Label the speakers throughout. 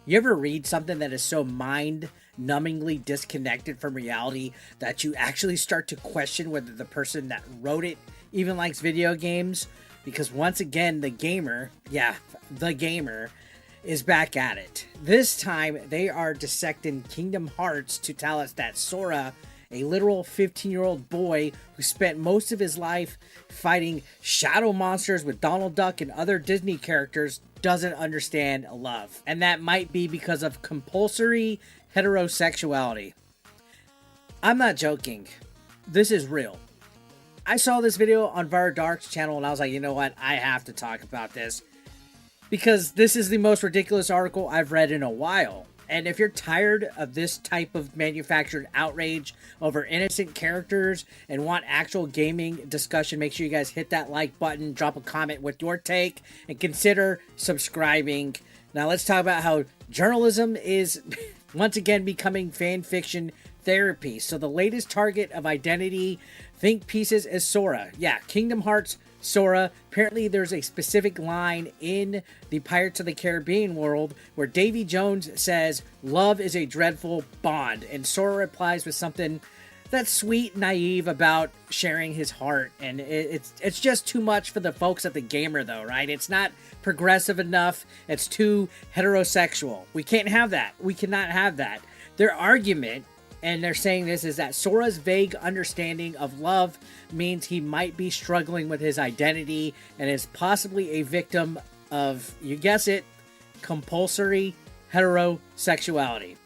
Speaker 1: You ever read something that is so mind-numbingly disconnected from reality that you actually start to question whether the person that wrote it even likes video games? Because once again, the gamer, is back at it. This time, they are dissecting Kingdom Hearts to tell us that Sora, a literal 15-year-old boy who spent most of his life fighting shadow monsters with Donald Duck and other Disney characters, doesn't understand love. And that might be because of compulsory heterosexuality. I'm not joking. This is real. I saw this video on Vara Dark's channel and I was like, you know what? I have to talk about this. Because this is the most ridiculous article I've read in a while. And if you're tired of this type of manufactured outrage over innocent characters and want actual gaming discussion, make sure you guys hit that like button, drop a comment with your take, and consider subscribing. Now let's talk about how journalism is once again becoming fan fiction therapy. So the latest target of identity think pieces is Sora. Yeah, Kingdom Hearts Sora. Apparently there's a specific line in the Pirates of the Caribbean world where Davy Jones says love is a dreadful bond, and Sora replies with something that's sweet, naive about sharing his heart. And it's just too much for the folks at the gamer though, right? It's not progressive enough. It's too heterosexual. We can't have that. We cannot have that. Their argument, and they're saying this, is that Sora's vague understanding of love means he might be struggling with his identity and is possibly a victim of, you guess it, compulsory heterosexuality.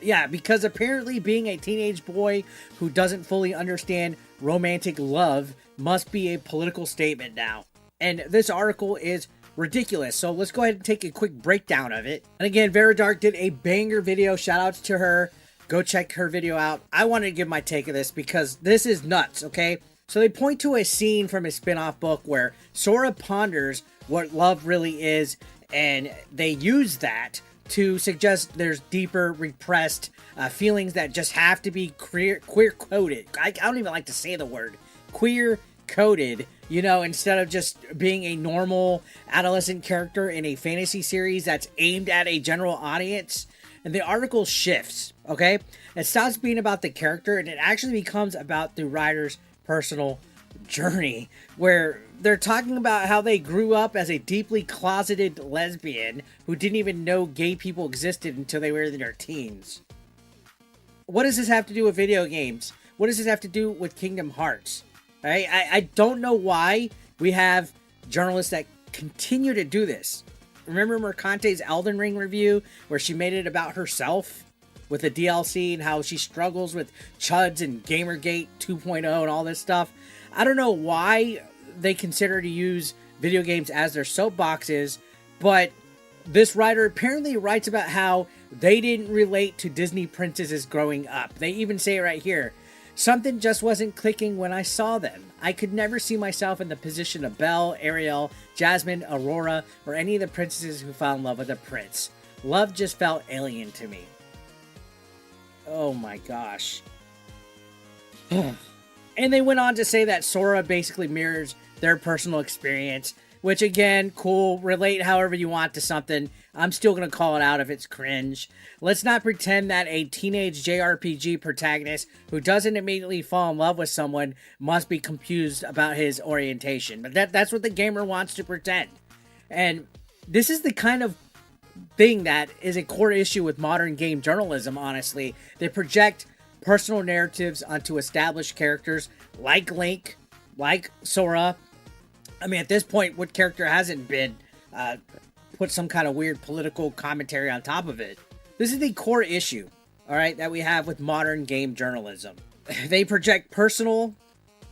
Speaker 1: Yeah, because apparently being a teenage boy who doesn't fully understand romantic love must be a political statement now. And this article is ridiculous. So let's go ahead and take a quick breakdown of it. And again, Vera Dark did a banger video. Shout outs to her. Go check her video out. I wanted to give my take of this because this is nuts, okay? So they point to a scene from a spin-off book where Sora ponders what love really is, and they use that to suggest there's deeper, repressed feelings that just have to be queer-coded. I don't even like to say the word. Queer-coded, you know, instead of just being a normal adolescent character in a fantasy series that's aimed at a general audience. And the article shifts, okay? It stops being about the character and it actually becomes about the writer's personal journey, where they're talking about how they grew up as a deeply closeted lesbian who didn't even know gay people existed until they were in their teens. What does this have to do with video games? What does this have to do with Kingdom Hearts? Right? I don't know why we have journalists that continue to do this. Remember Mercante's Elden Ring review where she made it about herself with the DLC and how she struggles with chuds and Gamergate 2.0 and all this stuff? I don't know why they consider to use video games as their soapboxes, but this writer apparently writes about how they didn't relate to Disney princesses growing up. They even say it right here. Something just wasn't clicking when I saw them. I could never see myself in the position of Belle, Ariel, Jasmine, Aurora, or any of the princesses who fell in love with a prince. Love just felt alien to me. Oh my gosh. And they went on to say that Sora basically mirrors their personal experience, which again, cool, relate however you want to something. I'm still going to call it out if it's cringe. Let's not pretend that a teenage JRPG protagonist who doesn't immediately fall in love with someone must be confused about his orientation. But that's what the gamer wants to pretend. And this is the kind of thing that is a core issue with modern game journalism, honestly. They project personal narratives onto established characters like Link, like Sora. I mean, at this point, what character hasn't been put some kind of weird political commentary on top of it? This is the core issue, all right, that we have with modern game journalism. They project personal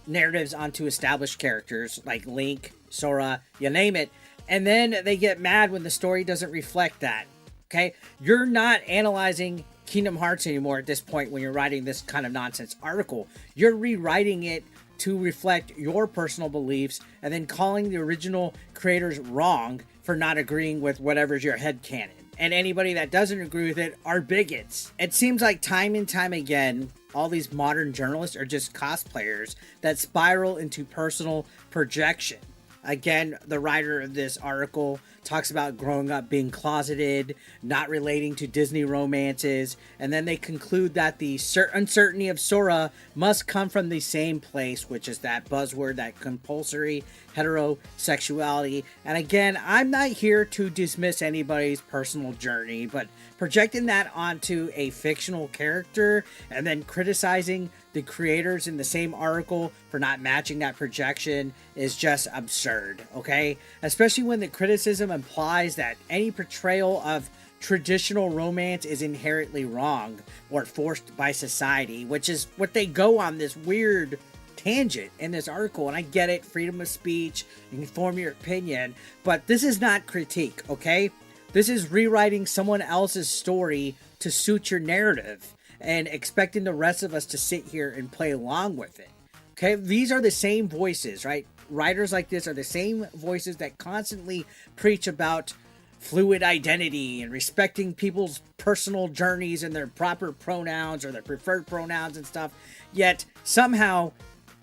Speaker 1: narratives onto established characters like Link, Sora, you name it, and then they get mad when the story doesn't reflect that, okay? You're not analyzing Kingdom Hearts anymore at this point when you're writing this kind of nonsense article. You're rewriting it to reflect your personal beliefs and then calling the original creators wrong for not agreeing with whatever's your headcanon. And anybody that doesn't agree with it are bigots. It seems like time and time again, all these modern journalists are just cosplayers that spiral into personal projection. Again, the writer of this article talks about growing up being closeted, not relating to Disney romances, and then they conclude that the uncertainty of Sora must come from the same place, which is that buzzword, that compulsory heterosexuality. And again, I'm not here to dismiss anybody's personal journey, but projecting that onto a fictional character and then criticizing the creators in the same article for not matching that projection is just absurd, okay? Especially when the criticism implies that any portrayal of traditional romance is inherently wrong or forced by society, which is what they go on this weird tangent in this article. And I get it, freedom of speech, you can form your opinion, but this is not critique, okay? This is rewriting someone else's story to suit your narrative and expecting the rest of us to sit here and play along with it. Okay, these are the same voices, right? Writers like this are the same voices that constantly preach about fluid identity and respecting people's personal journeys and their proper pronouns or their preferred pronouns and stuff. Yet somehow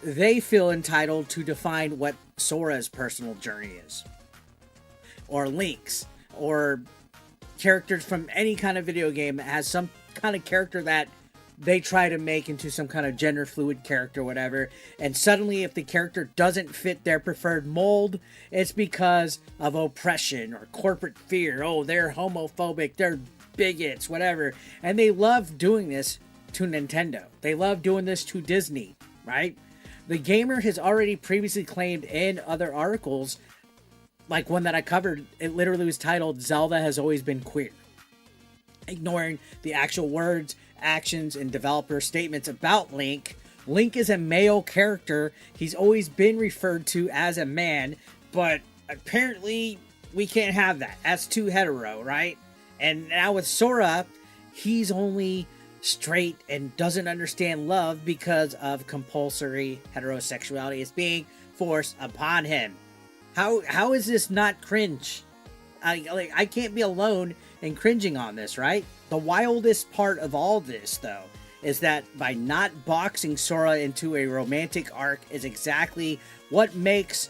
Speaker 1: they feel entitled to define what Sora's personal journey is, or Link's, or characters from any kind of video game that has some kind of character that they try to make into some kind of gender fluid character or whatever, and suddenly if the character doesn't fit their preferred mold, it's because of oppression or corporate fear. Oh, they're homophobic, they're bigots, whatever. And they love doing this to Nintendo. They love doing this to Disney, right? The gamer has already previously claimed in other articles, like one that I covered, it literally was titled "Zelda has always been queer," ignoring the actual words, actions, and developer statements about Link. Link is a male character. He's always been referred to as a man, but apparently we can't have that. That's too hetero, right? And now with Sora, he's only straight and doesn't understand love because of compulsory heterosexuality is being forced upon him. How is this not cringe? I can't be alone in cringing on this, right? The wildest part of all this, though, is that by not boxing Sora into a romantic arc is exactly what makes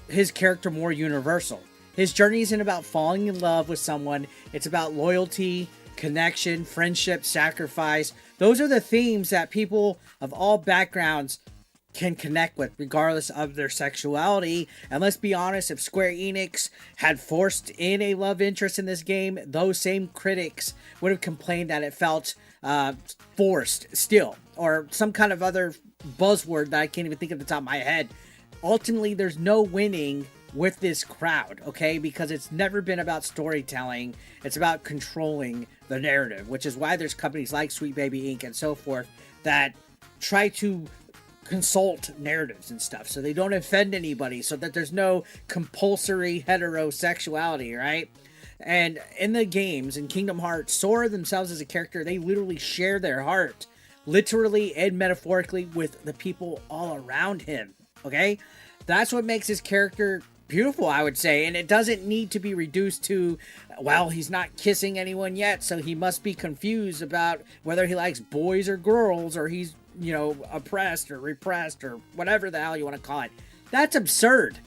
Speaker 1: his character more universal. His journey isn't about falling in love with someone. It's about loyalty, connection, friendship, sacrifice. Those are the themes that people of all backgrounds can connect with, regardless of their sexuality. And let's be honest, if Square Enix had forced in a love interest in this game, those same critics would have complained that it felt forced still, or some kind of other buzzword that I can't even think of the top of my head. Ultimately, there's no winning with this crowd, okay? Because it's never been about storytelling. It's about controlling the narrative, which is why there's companies like Sweet Baby Inc. and so forth that try to consult narratives and stuff so they don't offend anybody, so that there's no compulsory heterosexuality, right? And in the games, in Kingdom Hearts, Sora themselves as a character, they literally share their heart, literally and metaphorically, with the people all around him, okay? That's what makes his character beautiful, I would say, and it doesn't need to be reduced to, well, he's not kissing anyone yet, so he must be confused about whether he likes boys or girls, or he's, you know, oppressed or repressed or whatever the hell you want to call it. That's absurd.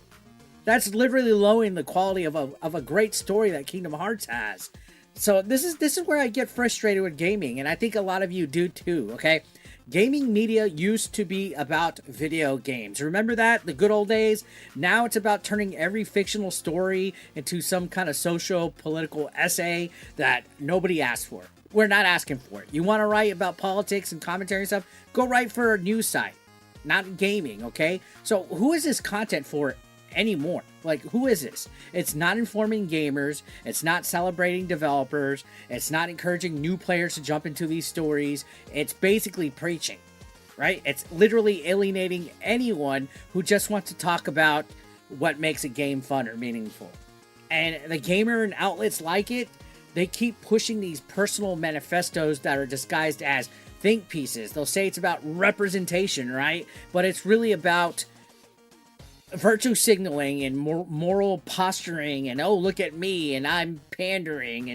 Speaker 1: That's literally lowering the quality of a great story that Kingdom Hearts has. So this is where I get frustrated with gaming, and I think a lot of you do too, okay? Gaming media used to be about video games. Remember that? The good old days? Now it's about turning every fictional story into some kind of socio-political essay that nobody asked for. We're not asking for it. You want to write about politics and commentary and stuff? Go write for a news site, not gaming, okay? So who is this content for anymore? Like, who is this? It's not informing gamers. It's not celebrating developers. It's not encouraging new players to jump into these stories. It's basically preaching, right? It's literally alienating anyone who just wants to talk about what makes a game fun or meaningful. And the gamer and outlets like it, they keep pushing these personal manifestos that are disguised as think pieces. They'll say it's about representation, right? But it's really about virtue signaling and moral posturing and, oh, look at me and I'm pandering.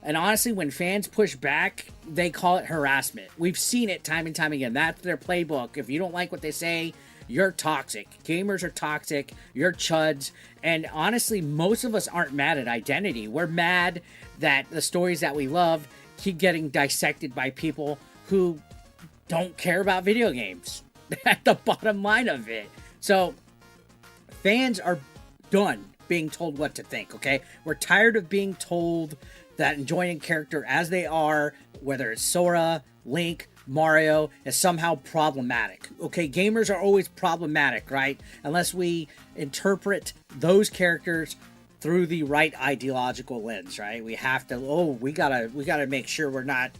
Speaker 1: And honestly, when fans push back, they call it harassment. We've seen it time and time again. That's their playbook. If you don't like what they say, you're toxic. Gamers are toxic. You're chuds. And honestly, most of us aren't mad at identity. We're mad that the stories that we love keep getting dissected by people who don't care about video games. At the bottom line of it. So fans are done being told what to think, okay? We're tired of being told that enjoying a character as they are, whether it's Sora, Link, Mario, is somehow problematic. Okay, gamers are always problematic, right? Unless we interpret those characters through the right ideological lens, right? We have to, we gotta make sure we're not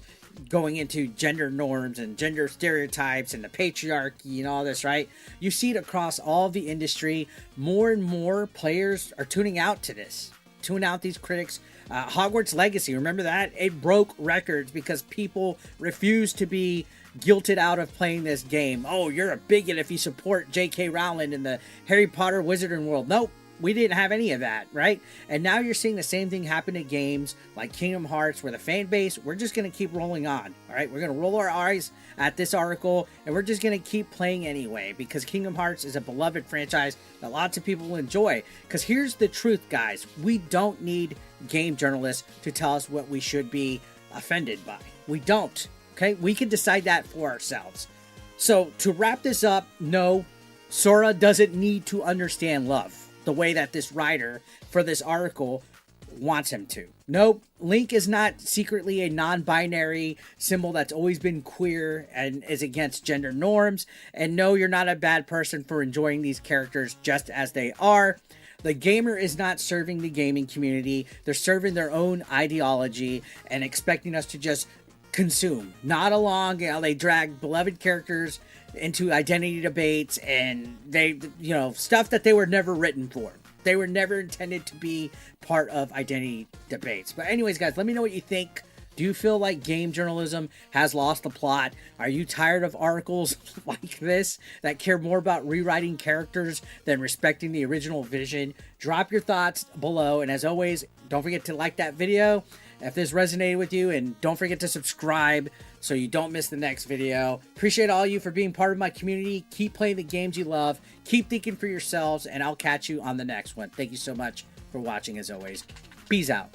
Speaker 1: going into gender norms and gender stereotypes and the patriarchy and all this, right? You see it across all of the industry. More and more players are tuning out to this, tune out these critics. Hogwarts Legacy, remember that? It broke records because people refused to be guilted out of playing this game. Oh, you're a bigot if you support J.K. Rowling in the Harry Potter Wizarding World. Nope. We didn't have any of that, right? And now you're seeing the same thing happen to games like Kingdom Hearts, where the fan base, we're just going to keep rolling on, all right? We're going to roll our eyes at this article, and we're just going to keep playing anyway, because Kingdom Hearts is a beloved franchise that lots of people enjoy. Because here's the truth, guys. We don't need game journalists to tell us what we should be offended by. We don't, okay? We can decide that for ourselves. So to wrap this up, no, Sora doesn't need to understand love the way that this writer for this article wants him to. Nope, Link is not secretly a non-binary symbol that's always been queer and is against gender norms. And no, you're not a bad person for enjoying these characters just as they are. The gamer is not serving the gaming community. They're serving their own ideology and expecting us to just consume, not along. They drag beloved characters into identity debates and they, stuff that they were never written for. They were never intended to be part of identity debates. But anyways, guys, let me know what you think. Do you feel like game journalism has lost the plot? Are you tired of articles like this that care more about rewriting characters than respecting the original vision? Drop your thoughts below. And as always, don't forget to like that video if this resonated with you, and don't forget to subscribe so you don't miss the next video. Appreciate all you for being part of my community. Keep playing the games you love. Keep thinking for yourselves, and I'll catch you on the next one. Thank you so much for watching as always. Peace out.